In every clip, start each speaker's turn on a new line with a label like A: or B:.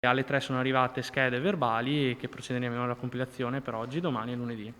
A: Alle 3 sono arrivate schede verbali che procederemo alla compilazione per oggi, domani e lunedì,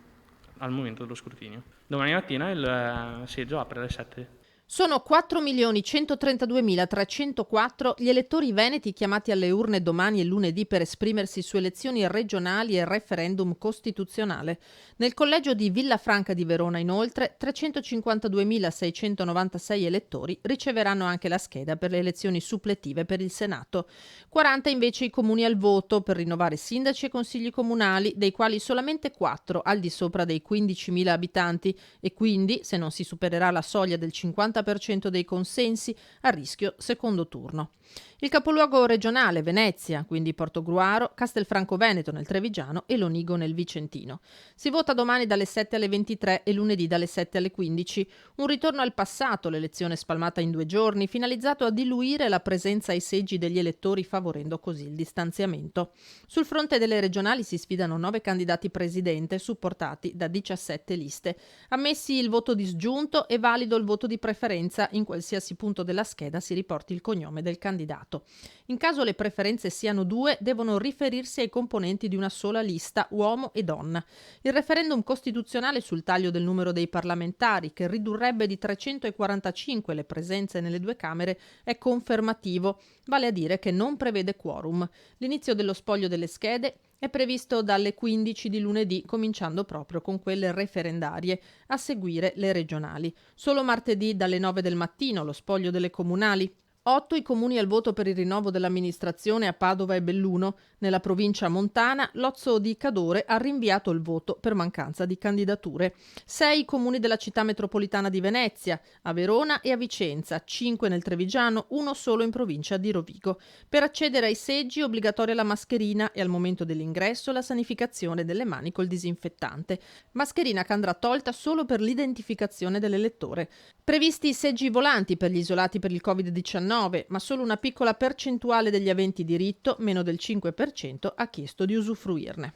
A: al momento dello scrutinio. Domani mattina il seggio apre alle 7.
B: Sono 4.132.304 gli elettori veneti chiamati alle urne domani e lunedì per esprimersi su elezioni regionali e referendum costituzionale. Nel collegio di Villafranca di Verona, inoltre, 352.696 elettori riceveranno anche la scheda per le elezioni suppletive per il Senato. 40 invece i comuni al voto per rinnovare sindaci e consigli comunali, dei quali solamente 4 al di sopra dei 15.000 abitanti e quindi, se non si supererà la soglia del 50% dei consensi, a rischio secondo turno. Il capoluogo regionale, Venezia, quindi Portogruaro, Castelfranco Veneto nel Trevigiano e Lonigo nel Vicentino. Si vota domani dalle 7 alle 23 e lunedì dalle 7 alle 15. Un ritorno al passato, l'elezione spalmata in 2 giorni, finalizzato a diluire la presenza ai seggi degli elettori, favorendo così il distanziamento. Sul fronte delle regionali si sfidano 9 candidati presidente, supportati da 17 liste. Ammessi il voto disgiunto e valido il voto di preferenza in qualsiasi punto della scheda si riporti il cognome del candidato. In caso le preferenze siano 2, devono riferirsi ai componenti di una sola lista, uomo e donna. Il referendum costituzionale sul taglio del numero dei parlamentari, che ridurrebbe di 345 le presenze nelle 2 Camere, è confermativo, vale a dire che non prevede quorum. L'inizio dello spoglio delle schede è previsto dalle 15 di lunedì, cominciando proprio con quelle referendarie, a seguire le regionali. Solo martedì dalle 9 del mattino lo spoglio delle comunali. 8 i comuni al voto per il rinnovo dell'amministrazione a Padova e Belluno. Nella provincia montana, l'Ozzo di Cadore ha rinviato il voto per mancanza di candidature. 6 i comuni della città metropolitana di Venezia, a Verona e a Vicenza, 5 nel Trevigiano, 1 solo in provincia di Rovigo. Per accedere ai seggi è obbligatoria la mascherina e al momento dell'ingresso la sanificazione delle mani col disinfettante. Mascherina che andrà tolta solo per l'identificazione dell'elettore. Previsti i seggi volanti per gli isolati per il Covid-19, ma solo una piccola percentuale degli aventi diritto, meno del 5%, ha chiesto di usufruirne.